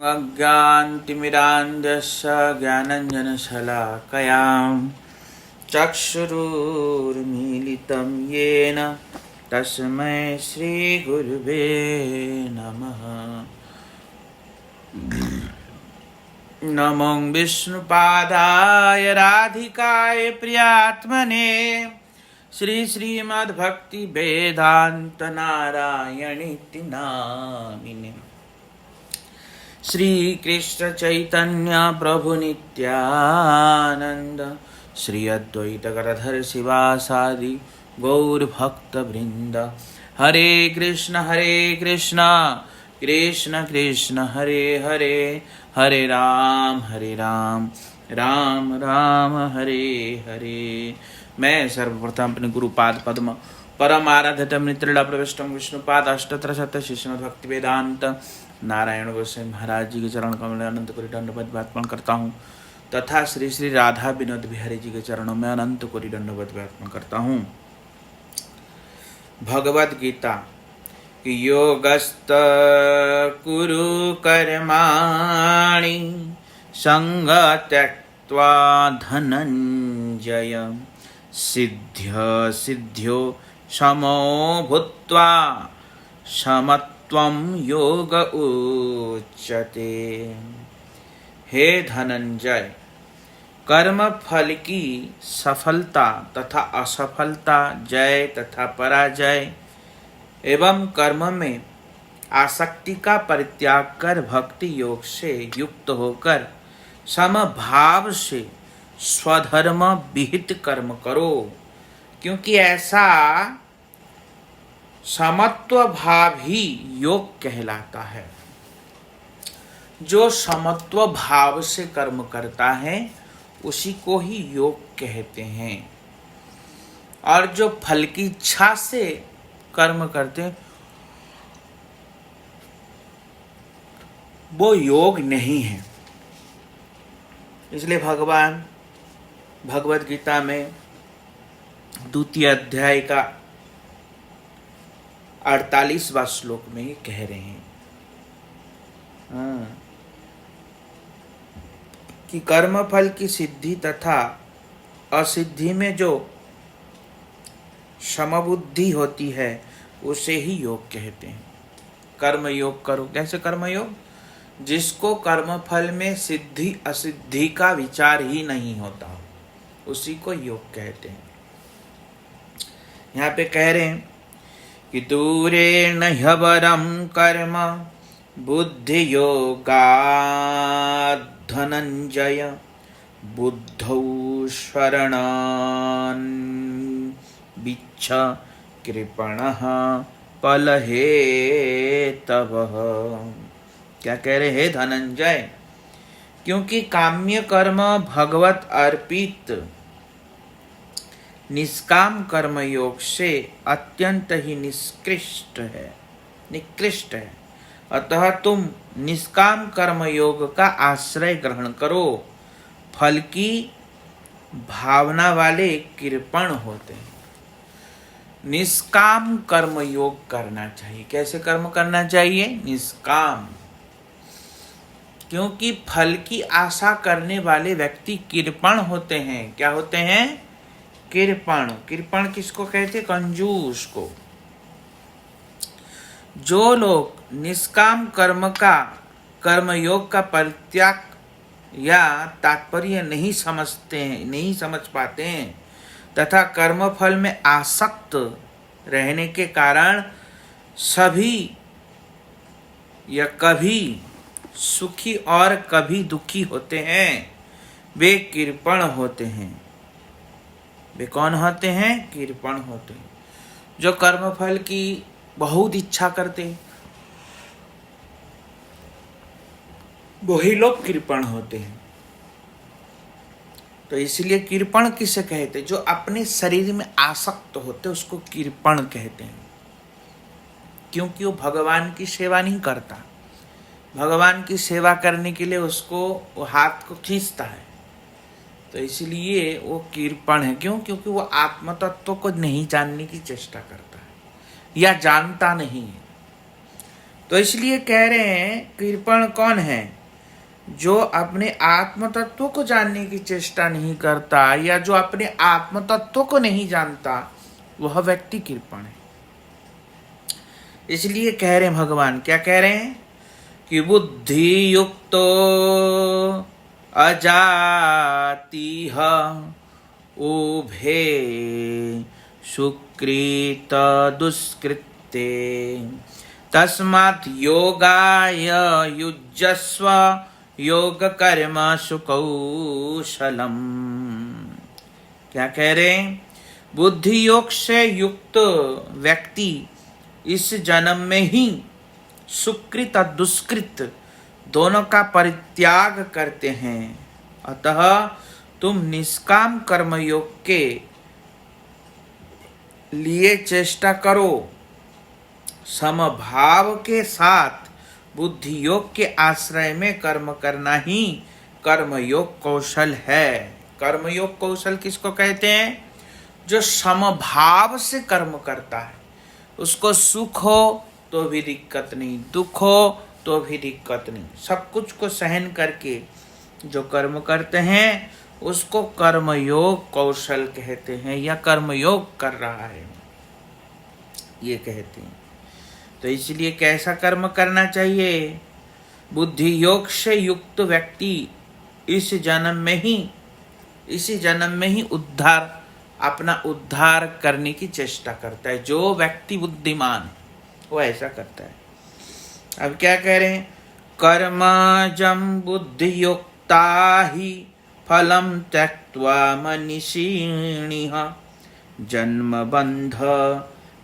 अज्ञानतिमिरान्धस्य ज्ञानाञ्जनशलाकया चक्षुरुन्मीलितं येन तस्मै श्रीगुरुवे नमः। नमो विष्णुपादाय राधिकाय प्रियात्मने श्रीमद्भक्तिवेदान्तनारायणीति नामिने। श्री कृष्ण चैतन्य प्रभु नित्यानंद श्री अद्वैत गदाधर शिवासादि गौर भक्त वृंद। हरे कृष्ण कृष्ण कृष्ण हरे हरे, हरे राम राम राम हरे हरे। मैं सर्वप्रथम अपने गुरुपाद पद्म परम आराध्यतम नित्रिला प्रविष्टम विष्णुपाद अष्टोत्तर शत शिष्य भक्ति वेदांत नारायण गोस्वामी महाराज जी के चरण कमल अनंत कोटि दंडवत अर्पण करता हूँ तथा श्री श्री राधा विनोद बिहारी जी के चरणों में अनंत कोटि दंडवत अर्पण करता हूँ। भगवद गीता कि योगस्त कुरु कर्माणि संग त्यक्त्वा धनंजय सिद्ध्यो समो भूत्वा समत्वं योग उच्यते। हे धनंजय, कर्म फल की सफलता तथा असफलता, जय तथा पराजय एवं कर्म में आसक्ति का परित्याग कर भक्ति योग से युक्त होकर समभाव से स्वधर्म विहित कर्म करो, क्योंकि ऐसा समत्व भाव ही योग कहलाता है। जो समत्व भाव से कर्म करता है उसी को ही योग कहते हैं, और जो फल की इच्छा से कर्म करते हैं वो योग नहीं है। इसलिए भगवान भगवद गीता में द्वितीय अध्याय का 48वां श्लोक में ये कह रहे हैं कि कर्म फल की सिद्धि तथा असिद्धि में जो समबुद्धि होती है उसे ही योग कहते हैं। कर्म योग करो, कैसे कर्म योग? जिसको कर्म फल में सिद्धि असिद्धि का विचार ही नहीं होता उसी को योग कहते हैं। यहाँ पे कह रहे हैं कि दूरेण ह्यवरं कर्म बुद्धि योगात् धनंजय बुद्धौ शरणान् बिच्छ कृपणः फलहेतवः। क्या कह रहे हैं धनंजय? क्योंकि काम्य कर्म भगवत अर्पित निष्काम कर्म योग से अत्यंत ही निकृष्ट है। अतः तुम निष्काम कर्म योग का आश्रय ग्रहण करो। फल की भावना वाले कृपण होते हैं। निष्काम कर्म योग करना चाहिए। कैसे कर्म करना चाहिए? निष्काम। क्योंकि फल की आशा करने वाले व्यक्ति कृपण होते हैं। क्या होते हैं? कृपण किसको कहते? कंजूस को। जो लोग निष्काम कर्म योग का परित्याग या तात्पर्य नहीं समझ पाते हैं तथा कर्म फल में आसक्त रहने के कारण सभी या कभी सुखी और कभी दुखी होते हैं, वे कृपण होते हैं। वे कौन होते हैं? कृपण होते हैं। जो कर्मफल की बहुत इच्छा करते हैं वही लोग कृपण होते हैं। तो इसलिए कृपण किसे कहते? जो अपने शरीर में आसक्त होते उसको कृपण कहते हैं, क्योंकि वो भगवान की सेवा नहीं करता। भगवान की सेवा करने के लिए उसको वो हाथ को खींचता है, तो इसलिए वो कृपण है। क्यों? क्योंकि वो आत्म तत्व को नहीं जानने की चेष्टा करता है या जानता नहीं है। तो इसलिए कह रहे हैं कृपण कौन है? जो अपने आत्म तत्व को जानने की चेष्टा नहीं करता या जो अपने आत्म तत्व को नहीं जानता, वह व्यक्ति कृपण है। इसलिए कह रहे हैं भगवान, क्या कह रहे हैं कि बुद्धि युक्तो अजातिह उभे सुकृत दुष्कृते तस्मात् योगाय युज्यस्व योग कर्मसु कौशलम। क्या कह रहे हैं? बुद्धि योग से युक्त व्यक्ति इस जन्म में ही सुकृत और दुष्कृत दोनों का परित्याग करते हैं। अतः तुम निष्काम कर्म योग के लिए चेष्टा करो। समभाव के साथ बुद्धि योग के आश्रय में कर्म करना ही कर्मयोग कौशल है। कर्मयोग कौशल किसको कहते हैं? जो समभाव से कर्म करता है। उसको सुख हो तो भी दिक्कत नहीं, दुख हो तो भी दिक्कत नहीं, सब कुछ को सहन करके जो कर्म करते हैं उसको कर्मयोग कौशल कहते हैं, या कर्मयोग कर रहा है ये कहते हैं। तो इसलिए कैसा कर्म करना चाहिए? बुद्धि योग से युक्त व्यक्ति इसी जन्म में ही अपना उद्धार करने की चेष्टा करता है। जो व्यक्ति बुद्धिमान है वो ऐसा करता है। अब क्या कह रहे हैं? कर्मजं बुद्धि युक्ता ही फलम त्यक्त्वा मनीषिणिः जन्म बंध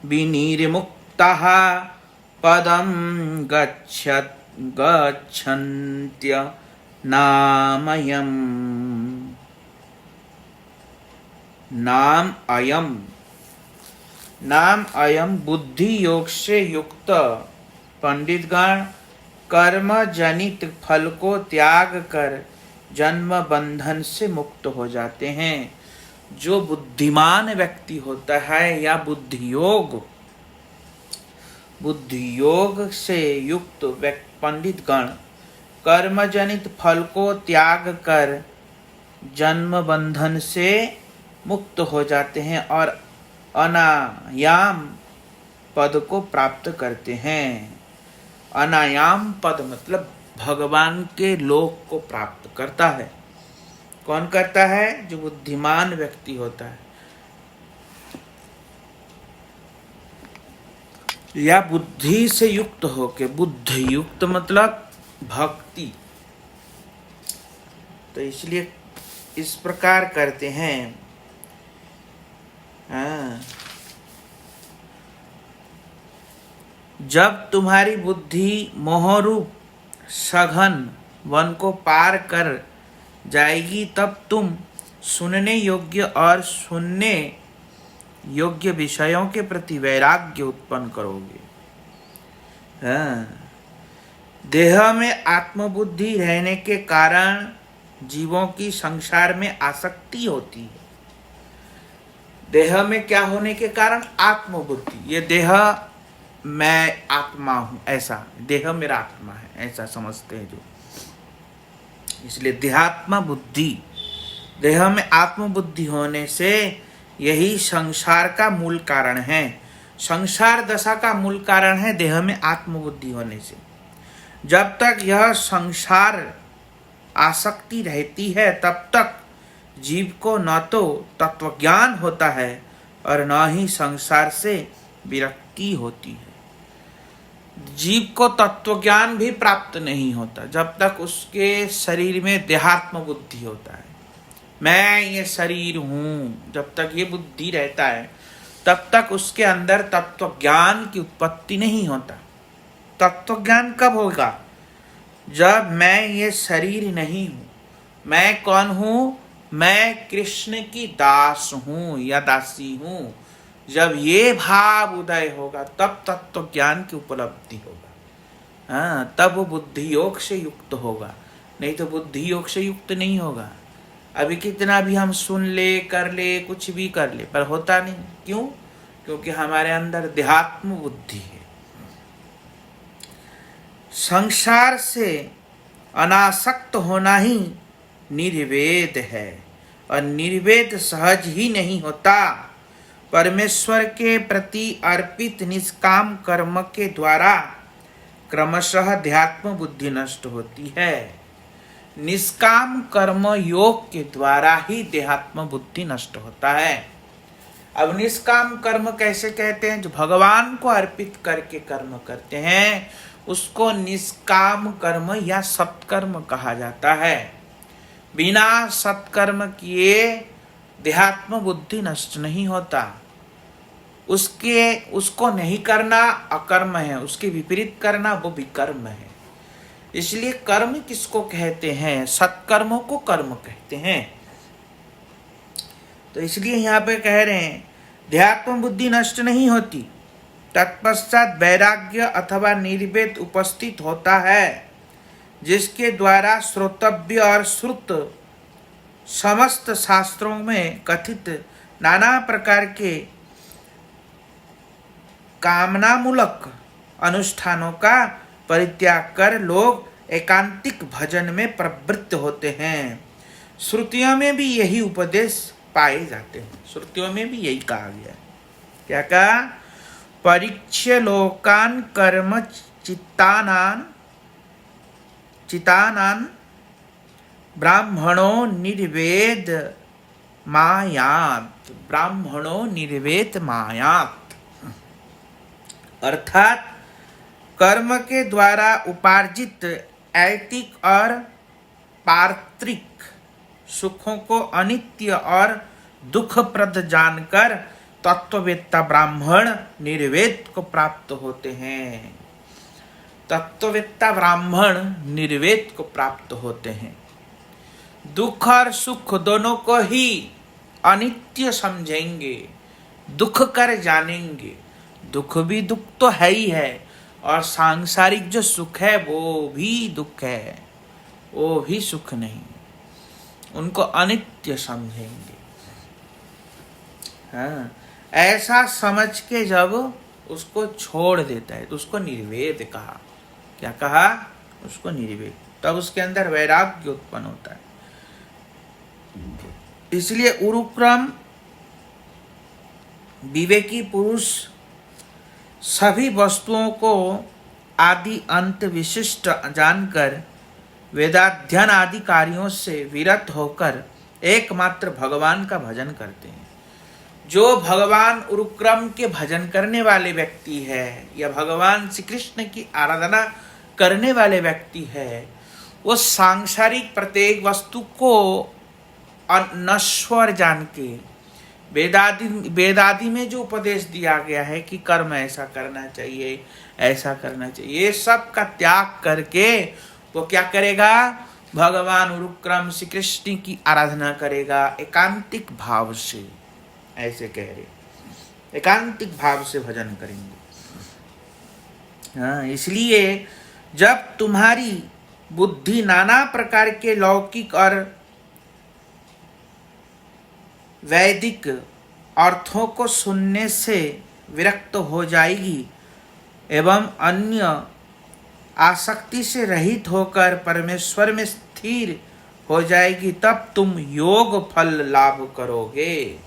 विनिर्मुक्तः पदं गच्छन्त्य नाम अयम बुद्धि योग से युक्त पंडितगण कर्म जनित फल को त्याग कर जन्म बंधन से मुक्त हो जाते हैं। जो बुद्धिमान व्यक्ति होता है या बुद्धि योग से युक्त पंडितगण कर्म जनित फल को त्याग कर जन्म बंधन से मुक्त हो जाते हैं और अनायाम पद को प्राप्त करते हैं। अनायाम पद मतलब भगवान के लोक को प्राप्त करता है। कौन करता है? जो बुद्धिमान व्यक्ति होता है या बुद्धि से युक्त होके, बुद्धि युक्त मतलब भक्ति। तो इसलिए इस प्रकार करते हैं। जब तुम्हारी बुद्धि मोहरूप सघन वन को पार कर जाएगी तब तुम सुनने योग्य और सुनने योग्य विषयों के प्रति वैराग्य उत्पन्न करोगे। देह में आत्मबुद्धि रहने के कारण जीवों की संसार में आसक्ति होती है। देह में क्या होने के कारण? आत्मबुद्धि। ये देह मैं आत्मा हूं, ऐसा देह मेरा आत्मा है, ऐसा समझते हैं जो। इसलिए देहात्मा बुद्धि, देह में आत्मबुद्धि होने से यही संसार का मूल कारण है। संसार दशा का मूल कारण है देह में आत्मबुद्धि होने से। जब तक यह संसार आसक्ति रहती है तब तक जीव को न तो तत्वज्ञान होता है और न ही संसार से विरक्ति होती है। जीव को तत्वज्ञान भी प्राप्त नहीं होता जब तक उसके शरीर में देहात्म बुद्धि होता है। मैं ये शरीर हूँ, जब तक ये बुद्धि रहता है तब तक उसके अंदर तत्वज्ञान की उत्पत्ति नहीं होता। तत्वज्ञान कब होगा? जब मैं ये शरीर नहीं हूँ। मैं कौन हूँ? मैं कृष्ण की दास हूँ या दासी हूँ। जब ये भाव उदय होगा तब तत्व ज्ञान की उपलब्धि होगा। तब वो बुद्धि योग से युक्त होगा, नहीं तो बुद्धि योग से युक्त नहीं होगा। अभी कितना भी हम सुन ले, कर ले, कुछ भी कर ले, पर होता नहीं। क्यों? क्योंकि हमारे अंदर देहात्म बुद्धि है। संसार से अनासक्त होना ही निर्वेद है, और निर्वेद सहज ही नहीं होता। परमेश्वर के प्रति अर्पित निष्काम कर्म के द्वारा क्रमशः ध्यात्म बुद्धि नष्ट होती है। निष्काम कर्म योग के द्वारा ही देहात्म बुद्धि नष्ट होता है। अब निष्काम कर्म कैसे कहते हैं? जो भगवान को अर्पित करके कर्म करते हैं उसको निष्काम कर्म या सत्कर्म कहा जाता है। बिना सत्कर्म किए देहात्म बुद्धि नष्ट नहीं होता। उसको नहीं करना अकर्म है, उसके विपरीत करना वो विकर्म है। इसलिए कर्म किसको कहते हैं? सत्कर्मों को कर्म कहते हैं। तो इसलिए यहाँ पे कह रहे हैं ध्यात्म बुद्धि नष्ट नहीं होती, तत्पश्चात वैराग्य अथवा निर्वेद उपस्थित होता है, जिसके द्वारा श्रोतव्य और श्रुत समस्त शास्त्रों में कथित नाना प्रकार के कामनामूलक अनुष्ठानों का परित्याग कर लोग एकांतिक भजन में प्रवृत्त होते हैं। श्रुतियों में भी यही उपदेश पाए जाते हैं। श्रुतियों में भी यही कहा गया है। क्या कहा? परीक्ष्य लोकान कर्म चितानान ब्राह्मणो निर्वेद मायात। ब्राह्मणो निर्वेद मायात अर्थात कर्म के द्वारा उपार्जित ऐतिक और पार्थिक सुखों को अनित्य और दुखप्रद जानकर तत्ववेत्ता ब्राह्मण निर्वेद को प्राप्त होते हैं। तत्ववेत्ता ब्राह्मण निर्वेद को प्राप्त होते हैं। दुख और सुख दोनों को ही अनित्य समझेंगे, दुख कर जानेंगे। दुख भी दुख तो है ही है, और सांसारिक जो सुख है वो भी दुख है, वो भी सुख नहीं। उनको अनित्य समझेंगे। हाँ, ऐसा समझ के जब उसको छोड़ देता है तो उसको निर्वेद कहा। क्या कहा? उसको निर्वेद। तब उसके अंदर वैराग्य उत्पन्न होता है। इसलिए उरुक्रम विवेकी पुरुष सभी वस्तुओं को आदि अंत विशिष्ट जानकर वेदाध्ययन आदि कार्यों से विरत होकर एकमात्र भगवान का भजन करते हैं। जो भगवान उरुक्रम के भजन करने वाले व्यक्ति है या भगवान श्री कृष्ण की आराधना करने वाले व्यक्ति है, वो सांसारिक प्रत्येक वस्तु को नश्वर जान के वेदादि में जो उपदेश दिया गया है कि कर्म ऐसा करना चाहिए, ऐसा करना चाहिए, ये सब का त्याग करके वो क्या करेगा? भगवान उरुक्रम श्री कृष्ण की आराधना करेगा एकांतिक भाव से। ऐसे कह रहे, एकांतिक भाव से भजन करेंगे। हाँ, इसलिए जब तुम्हारी बुद्धि नाना प्रकार के लौकिक और वैदिक अर्थों को सुनने से विरक्त हो जाएगी एवं अन्य आसक्ति से रहित होकर परमेश्वर में स्थिर हो जाएगी, तब तुम योग फल लाभ करोगे।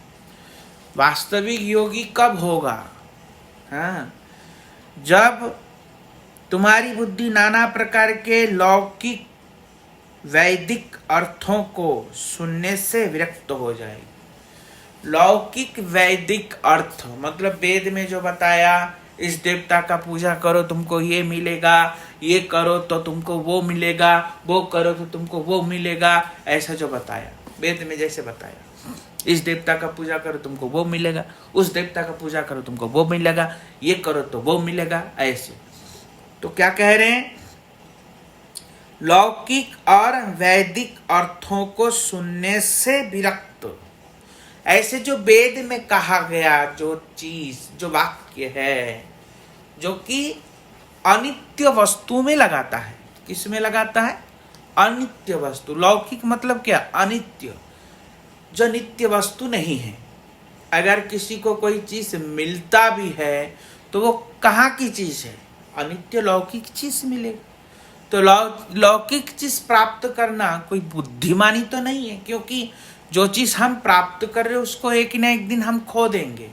वास्तविक योगी कब होगा? हाँ, जब तुम्हारी बुद्धि नाना प्रकार के लौकिक वैदिक अर्थों को सुनने से विरक्त हो जाएगी। लौकिक वैदिक अर्थ मतलब वेद में जो बताया, इस देवता का पूजा करो तुमको ये मिलेगा, ये करो तो तुमको वो मिलेगा, वो करो तो तुमको वो मिलेगा, ऐसा जो बताया वेद में, जैसे बताया इस देवता का पूजा करो तुमको वो मिलेगा, उस देवता का पूजा करो तुमको वो मिलेगा, ये करो तो वो मिलेगा, ऐसे। तो क्या कह रहे हैं? लौकिक और वैदिक अर्थों को सुनने से विरक्त। ऐसे जो वेद में कहा गया जो चीज, जो वाक्य है, जो कि अनित्य वस्तु में लगाता है। किस में लगाता है? अनित्य वस्तु। लौकिक मतलब क्या? अनित्य, जो नित्य वस्तु नहीं है। अगर किसी को कोई चीज मिलता भी है तो वो कहाँ की चीज है? अनित्य लौकिक चीज मिलेगी। तो लौकिक चीज प्राप्त करना कोई बुद्धिमानी तो नहीं है, क्योंकि जो चीज हम प्राप्त कर रहे हैं उसको एक न एक दिन हम खो देंगे,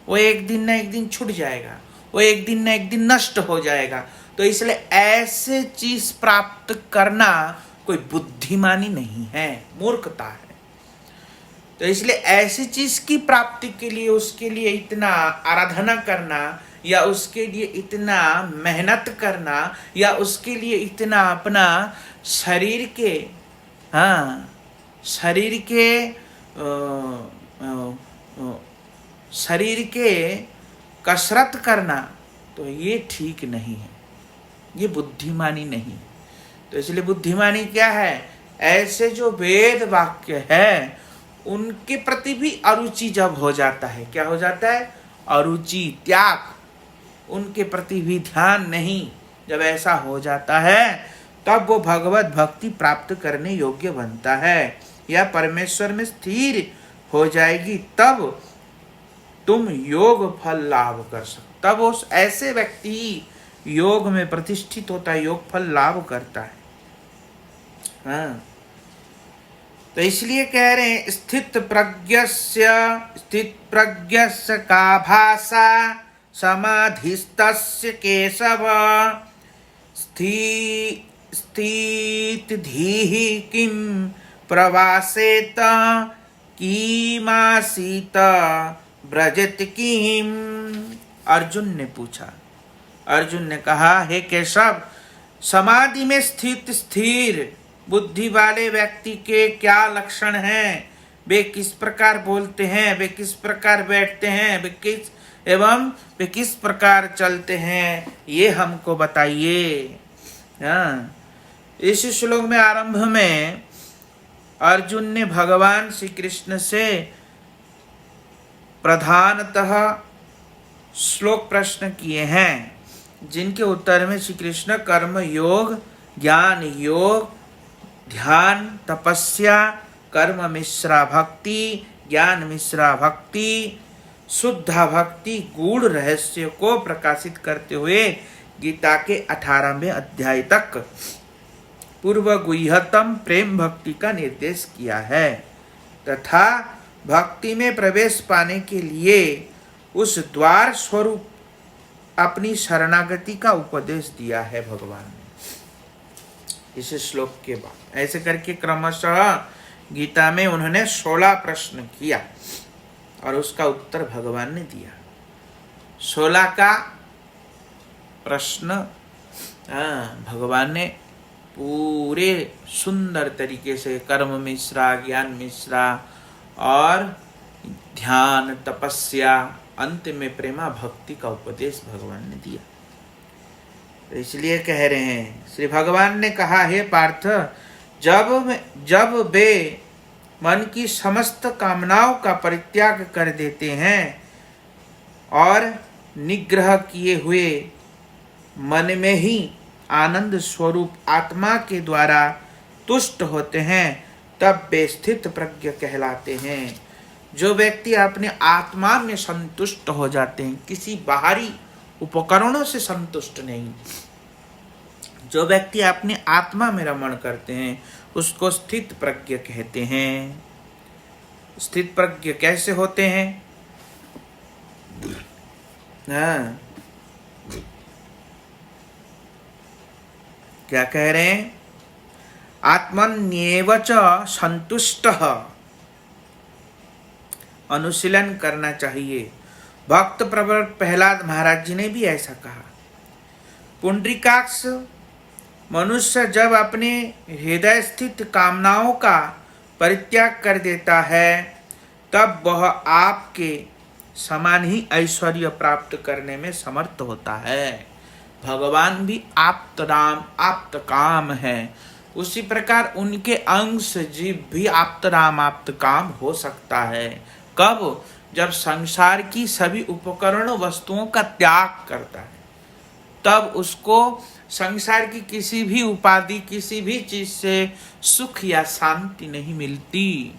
वो एक दिन न एक दिन छूट जाएगा, वो एक दिन न एक दिन नष्ट हो जाएगा। तो इसलिए ऐसे चीज प्राप्त करना कोई बुद्धिमानी नहीं है, मूर्खता है। तो इसलिए ऐसी चीज की प्राप्ति के लिए उसके लिए इतना आराधना करना, या उसके लिए इतना मेहनत करना, या उसके लिए इतना अपना शरीर के शरीर के कसरत करना, तो ये ठीक नहीं है, ये बुद्धिमानी नहीं। तो इसलिए बुद्धिमानी क्या है? ऐसे जो वेद वाक्य है उनके प्रति भी अरुचि जब हो जाता है, क्या हो जाता है? अरुचि, त्याग, उनके प्रति भी ध्यान नहीं, जब ऐसा हो जाता है तब वो भगवत भक्ति प्राप्त करने योग्य बनता है, या परमेश्वर में स्थिर हो जाएगी, तब तुम योग फल लाभ कर सकते। तब उस ऐसे व्यक्ति योग में प्रतिष्ठित होता है, योग फल लाभ करता है। हाँ, तो इसलिए कह रहे हैं स्थित प्रज्ञस्य का भाषा समाधिस्तस्य केशव स्थित धीः किं प्रवासेत कीमासीत ब्रजत किम। अर्जुन ने पूछा, अर्जुन ने कहा, हे केशव, समाधि में स्थित स्थिर बुद्धि वाले व्यक्ति के क्या लक्षण हैं? वे किस प्रकार बोलते हैं, वे किस प्रकार बैठते हैं, वे किस प्रकार चलते हैं, ये हमको बताइए। हाँ, इस श्लोक में आरंभ में अर्जुन ने भगवान श्री कृष्ण से प्रधानतः श्लोक प्रश्न किए हैं, जिनके उत्तर में श्री कृष्ण कर्म योग, ज्ञान योग, ध्यान, तपस्या, कर्म मिश्रा भक्ति, ज्ञान मिश्रा भक्ति, शुद्ध भक्ति, गूढ़ रहस्य को प्रकाशित करते हुए गीता के 18वें अध्याय तक पूर्व गुह्यतम प्रेम भक्ति का निर्देश किया है, तथा भक्ति में प्रवेश पाने के लिए उस द्वार स्वरूप अपनी शरणागति का उपदेश दिया है भगवान ने इस श्लोक के बाद। ऐसे करके क्रमशः गीता में उन्होंने 16 प्रश्न किया और उसका उत्तर भगवान ने दिया। 16 का प्रश्न भगवान ने पूरे सुंदर तरीके से कर्म मिश्रा, ज्ञान मिश्रा और ध्यान, तपस्या, अंत में प्रेमा भक्ति का उपदेश भगवान ने दिया। तो इसलिए कह रहे हैं, श्री भगवान ने कहा, हे पार्थ, जब वे मन की समस्त कामनाओं का परित्याग कर देते हैं और निग्रह किए हुए मन में ही आनंद स्वरूप आत्मा के द्वारा तुष्ट होते हैं, तब वे स्थित प्रज्ञ कहलाते हैं। जो व्यक्ति अपने आत्मा में संतुष्ट हो जाते हैं, किसी बाहरी उपकरणों से संतुष्ट नहीं, जो व्यक्ति अपने आत्मा में रमण करते हैं, उसको स्थित प्रज्ञ कहते हैं। स्थित प्रज्ञ कैसे होते हैं? क्या कह रहे हैं? आत्मन्येव च संतुष्टः, अनुशीलन करना चाहिए। भक्त प्रवर प्रहलाद महाराज जी ने भी ऐसा कहा। पुंडरीकाक्ष, मनुष्य जब अपने हृदय स्थित कामनाओं का परित्याग कर देता है, तब वह आपके समान ही ऐश्वर्य प्राप्त करने में समर्थ होता है। भगवान भी आप्तराम आप्तकाम है, उसी प्रकार उनके अंश जीव भी आप्तराम आप्तकाम हो सकता है। कब? जब संसार की सभी उपकरण वस्तुओं का त्याग करता है, तब उसको संसार की किसी भी उपाधि, किसी भी चीज से सुख या शांति नहीं मिलती।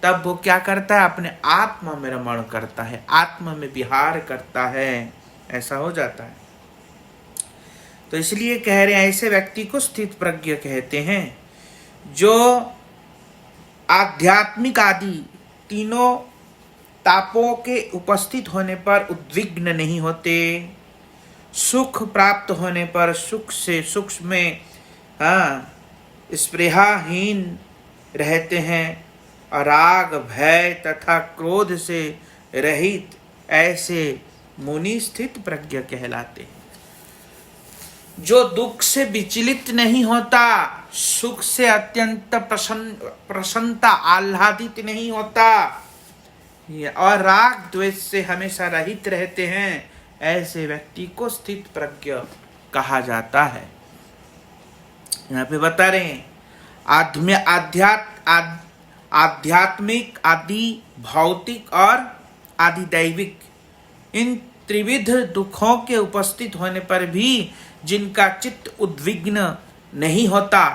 तब वो क्या करता है? अपने आत्मा में रमण करता है, आत्मा में विहार करता है। ऐसा हो जाता है। तो इसलिए कह रहे हैं ऐसे व्यक्ति को स्थित प्रज्ञ कहते हैं, जो आध्यात्मिक आदि तीनों तापों के उपस्थित होने पर उद्विग्न नहीं होते, सुख प्राप्त होने पर सुख से सूक्ष्म में स्पृहाहीन रहते हैं, और राग भय तथा क्रोध से रहित ऐसे मुनि स्थित प्रज्ञ कहलाते हैं। जो दुख से विचलित नहीं होता, सुख से अत्यंत प्रसन्नता आह्लादित नहीं होता, और राग द्वेष से हमेशा रहित रहते हैं, ऐसे व्यक्ति को स्थित प्रज्ञ कहा जाता है। यहाँ पे बता रहे हैं आध्यात्मिक आदि भौतिक और आदि दैविक, इन त्रिविध दुखों के उपस्थित होने पर भी जिनका चित्त उद्विग्न नहीं होता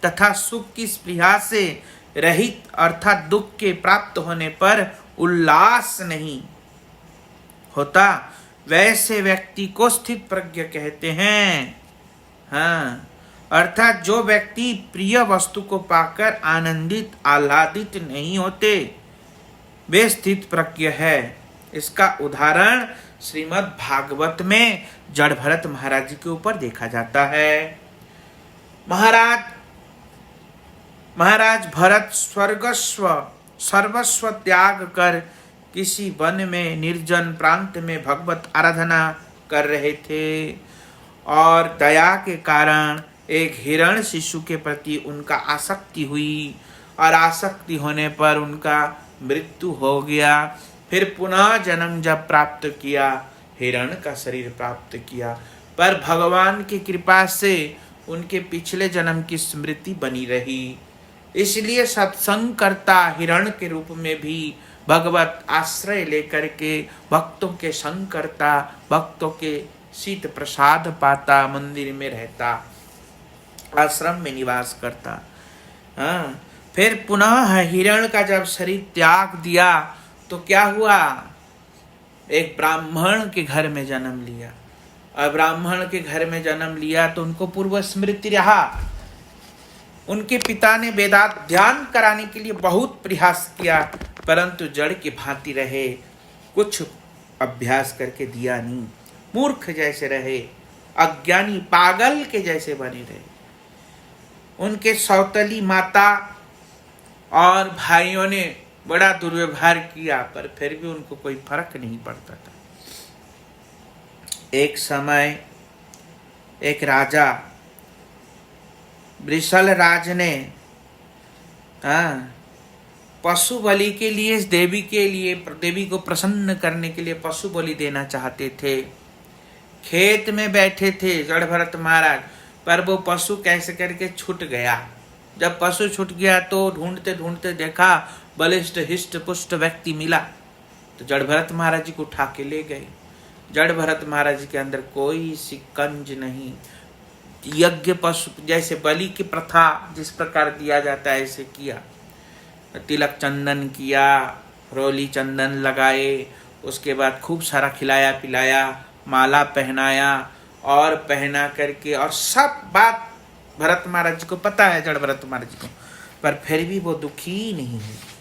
तथा सुख की स्पृहा से रहित अर्थात दुख के प्राप्त होने पर उल्लास नहीं होता, वैसे व्यक्ति को स्थित प्रज्ञ कहते हैं। अर्थात जो व्यक्ति प्रिय वस्तु को पाकर आनंदित आह्लादित नहीं होते, वे स्थित प्रज्ञ है। इसका उदाहरण श्रीमद् भागवत में जड़ भरत महाराज जी के ऊपर देखा जाता है। महाराज भरत सर्वस्व त्याग कर किसी वन में निर्जन प्रांत में भगवत आराधना कर रहे थे, और दया के कारण एक हिरण शिशु के प्रति उनका आसक्ति हुई, और आसक्ति होने पर उनका मृत्यु हो गया। फिर पुनः जन्म जब प्राप्त किया, हिरण का शरीर प्राप्त किया, पर भगवान की कृपा से उनके पिछले जन्म की स्मृति बनी रही। इसलिए सत्संग करता हिरण के रूप में भी भगवत आश्रय लेकर के भक्तों के संग करता, भक्तों के शीत प्रसाद पाता, मंदिर में रहता, आश्रम में निवास करता। फिर पुनः हिरण का जब शरीर त्याग दिया तो क्या हुआ, एक ब्राह्मण के घर में जन्म लिया। और ब्राह्मण के घर में जन्म लिया तो उनको पूर्व स्मृति रहा। उनके पिता ने वेदाध्ययन कराने के लिए बहुत प्रयास किया, परंतु जड़ की भांति रहे, कुछ अभ्यास करके दिया नहीं, मूर्ख जैसे रहे, अज्ञानी पागल के जैसे बने रहे। उनके सौतली माता और भाइयों ने बड़ा दुर्व्यवहार किया, पर फिर भी उनको कोई फर्क नहीं पड़ता था। एक समय एक राजा वृषल राज ने पशु बलि के लिए देवी को प्रसन्न करने के लिए पशु बलि देना चाहते थे। खेत में बैठे थे जड़ भरत महाराज, पर वो पशु कैसे करके छूट गया। जब पशु छूट गया तो ढूंढते ढूंढते देखा बलिष्ठ हिष्ट पुष्ट व्यक्ति मिला, तो जड़ भरत महाराज जी को उठा के ले गए। जड़ भरत महाराज जी के अंदर कोई सिकंज नहीं, यज्ञ पशु जैसे बलि की प्रथा जिस प्रकार दिया जाता है ऐसे किया, तिलक चंदन किया, रोली चंदन लगाए, उसके बाद खूब सारा खिलाया पिलाया, माला पहनाया और पहना करके, और सब बात भरत महाराज जी को पता है, जड़ भरत महाराज जी को, पर फिर भी वो दुखी नहीं है।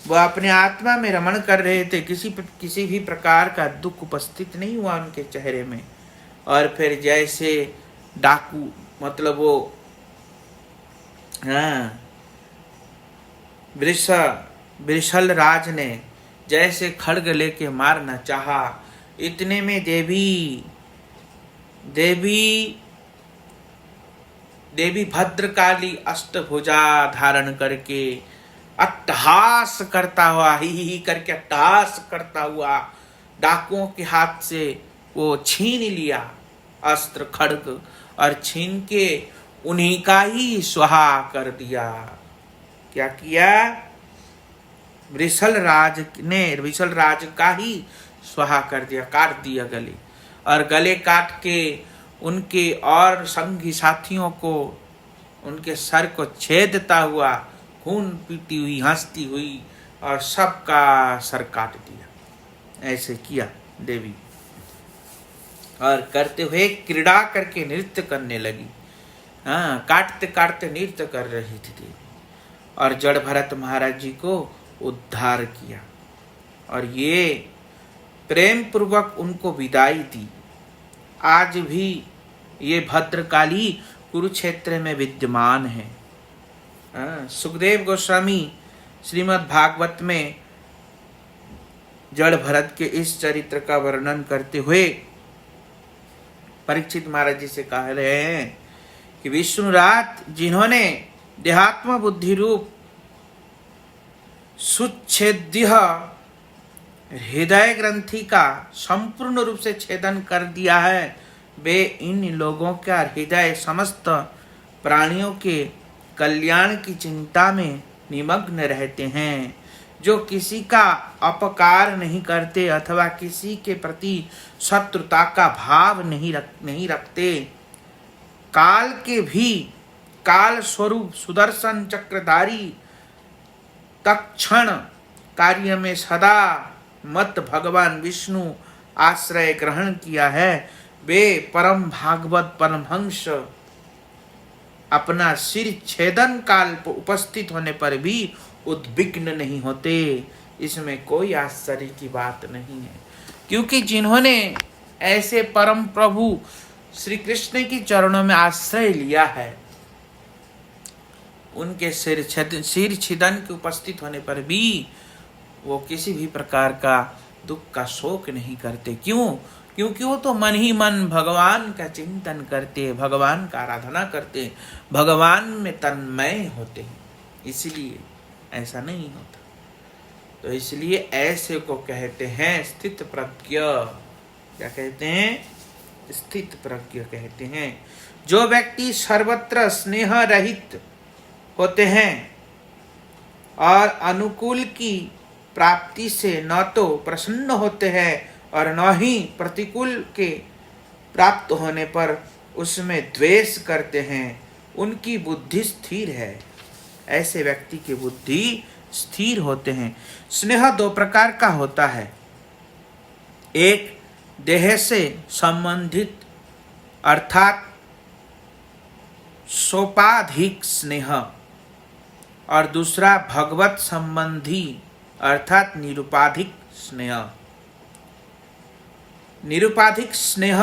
वो अपने आत्मा में रमण कर रहे थे, किसी भी प्रकार का दुख उपस्थित नहीं हुआ उनके चेहरे में। और फिर जैसे डाकू मतलब वो वृषल राज ने जैसे खड्ग लेके मारना चाहा, इतने में देवी भद्रकाली अष्टभुजा धारण करके अट्टहास करता हुआ, ही करके अट्टहास करता हुआ डाकुओं के हाथ से वो छीन लिया अस्त्र खड्ग, और छीन के उन्हीं का ही स्वाहा कर दिया। क्या किया, वृषल राज का ही स्वाहा कर दिया, काट दिया गले, और गले काट के उनके और संगी साथियों को उनके सर को छेदता हुआ, खून पीती हुई, हंसती हुई, और सबका सर काट दिया। ऐसे किया देवी। और करते हुए क्रीड़ा करके नृत्य करने लगी। हाँ, काटते काटते नृत्य कर रही थी देवी, और जड़ भरत महाराज जी को उद्धार किया और ये प्रेम पूर्वक उनको विदाई दी। आज भी ये भद्रकाली कुरुक्षेत्र में विद्यमान है। सुखदेव गोस्वामी श्रीमद् भागवत में जड़ भरत के इस चरित्र का वर्णन करते हुए परीक्षित महाराज जी से कह रहे हैं कि विष्णुरात जिन्होंने देहात्म बुद्धि रूप सुच्छेद्य हृदय ग्रंथि का संपूर्ण रूप से छेदन कर दिया है, वे इन लोगों का हृदय समस्त प्राणियों के कल्याण की चिंता में निमग्न रहते हैं। जो किसी का अपकार नहीं करते अथवा किसी के प्रति शत्रुता का भाव नहीं रखते, काल के भी काल स्वरूप सुदर्शन चक्रधारी तत्क्षण कार्य में सदा मत भगवान विष्णु आश्रय ग्रहण किया है, वे परम भागवत परमहंस अपना सिर छेदन काल उपस्थित होने पर भी उद्विग्न नहीं होते। इसमें कोई आश्चर्य की बात नहीं है, क्योंकि जिन्होंने ऐसे परम प्रभु श्री कृष्ण की चरणों में आश्रय लिया है, उनके सिर छेदन के उपस्थित होने पर भी वो किसी भी प्रकार का दुख का शोक नहीं करते। क्यों? क्योंकि वो तो मन ही मन भगवान का चिंतन करते, भगवान का आराधना करते, भगवान में तन्मय होते हैं, इसलिए ऐसा नहीं होता। तो इसलिए ऐसे को कहते हैं स्थित प्रज्ञ। क्या कहते हैं? स्थित प्रज्ञ कहते हैं। जो व्यक्ति सर्वत्र स्नेह रहित होते हैं और अनुकूल की प्राप्ति से न तो प्रसन्न होते हैं और न ही प्रतिकूल के प्राप्त होने पर उसमें द्वेष करते हैं, उनकी बुद्धि स्थिर है। ऐसे व्यक्ति की बुद्धि स्थिर होते हैं। स्नेह दो प्रकार का होता है, एक देह से संबंधित अर्थात सोपाधिक स्नेह, और दूसरा भगवत संबंधी अर्थात निरुपाधिक स्नेह। निरुपाधिक स्नेह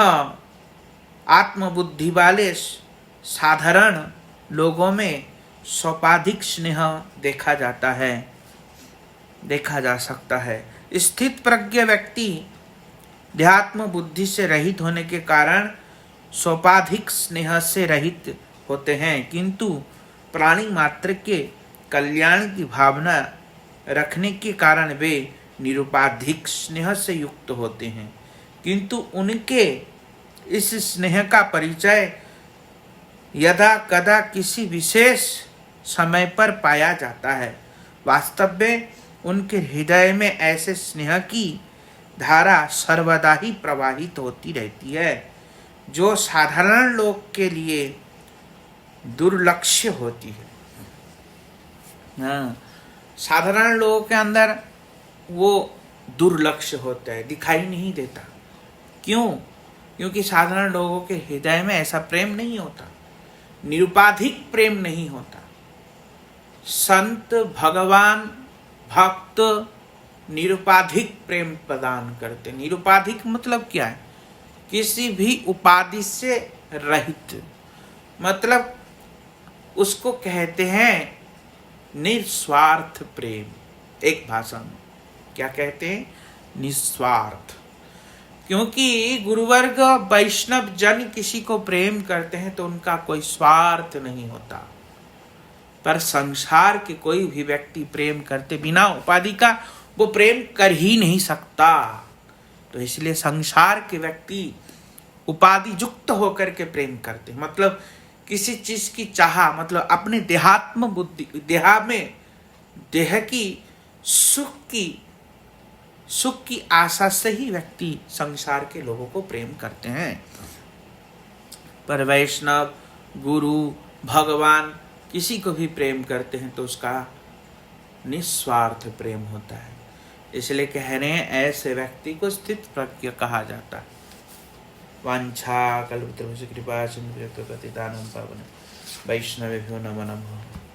आत्मबुद्धि वाले साधारण लोगों में सोपाधिक स्नेह देखा जा सकता है। स्थित प्रज्ञ व्यक्ति ध्यात्म बुद्धि से रहित होने के कारण सोपाधिक स्नेह से रहित होते हैं, किंतु प्राणी मात्र के कल्याण की भावना रखने के कारण वे निरुपाधिक स्नेह से युक्त होते हैं, किंतु उनके इस स्नेह का परिचय यदा कदा किसी विशेष समय पर पाया जाता है। वास्तव में उनके हृदय में ऐसे स्नेह की धारा सर्वदा ही प्रवाहित होती रहती है, जो साधारण लोग के लिए दुर्लक्ष्य होती है। हाँ, साधारण लोगों के अंदर वो दुर्लक्ष्य होता है, दिखाई नहीं देता। क्यों? क्योंकि साधारण लोगों के हृदय में ऐसा प्रेम नहीं होता, निरुपाधिक प्रेम नहीं होता। संत भगवान भक्त निरुपाधिक प्रेम प्रदान करते। निरुपाधिक मतलब क्या है? किसी भी उपाधि से रहित, मतलब उसको कहते हैं निस्वार्थ प्रेम। एक भाषा में क्या कहते हैं? निस्वार्थ। क्योंकि गुरुवर्ग वैष्णव जन किसी को प्रेम करते हैं तो उनका कोई स्वार्थ नहीं होता, पर संसार के कोई भी व्यक्ति प्रेम करते बिना उपाधि का वो प्रेम कर ही नहीं सकता। तो इसलिए संसार के व्यक्ति उपाधि युक्त होकर के प्रेम करते, मतलब किसी चीज की चाह, मतलब अपने देहात्म बुद्धि, देह की सुख की आशा से ही व्यक्ति संसार के लोगों को प्रेम करते हैं। पर वैष्णव, गुरु, भगवान किसी को भी प्रेम करते हैं तो उसका निस्वार्थ प्रेम होता है। इसलिए कह रहे हैं ऐसे व्यक्ति को स्थित प्रज्ञ कहा जाता है। वाञ्छा कल्पतरुभ्यश्च कृपा सिन्धुभ्यो पतितानं पावनं वैष्णवेभ्यो नमो नमः।